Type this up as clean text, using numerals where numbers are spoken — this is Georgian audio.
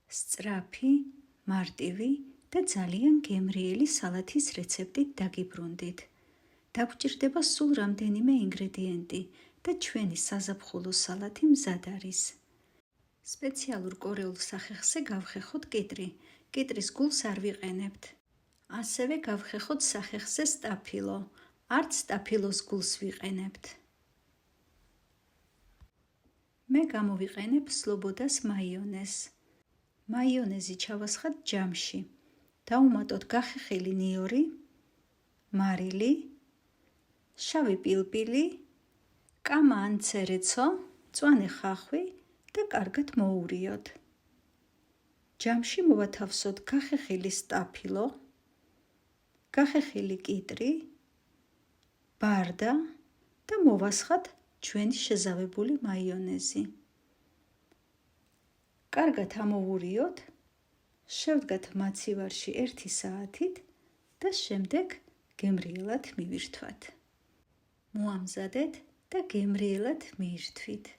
სწრაფი, მარტივი და ძალიან გემრიელი სალათის რეცეპტით დაგიბრუნდით. დაგვჭირდება სულ რამდენიმე ინგრედიენტი და ჩვენი საზაფხულო სალათი მზად არის. სპეციალურ კორეულ სახეხზე გავხეხოთ კიტრი. კიტრის გულს არ ვიყენებთ. ასევე გავხეხოთ სახეხზე სტაფილო. არც სტაფილოს გულს ვიყენებთ. მე გამოვიყენებ სლობოდას მაიონეზს. მაიონეზი ჩავასხათ ჯამში. დავუმატოთ გახეხილი ნიორი, მარილი, შავი პილპილი, კამა ან ცერეცო, მწვანე ხახვი და კარგად მოურიოთ. ჯამში მოვათავსოთ გახეხილი სტაფილო, გახეხილი კიტრი, ბარდა და მოვასხათ ჩვენი შეზავებული მაიონეზი. კარგად ამოვურიოთ, შევდგათ მაცივარში 1 საათით და შემდეგ გემრიელად მივირთვათ. მოამზადეთ და გემრიელად მიირთვით.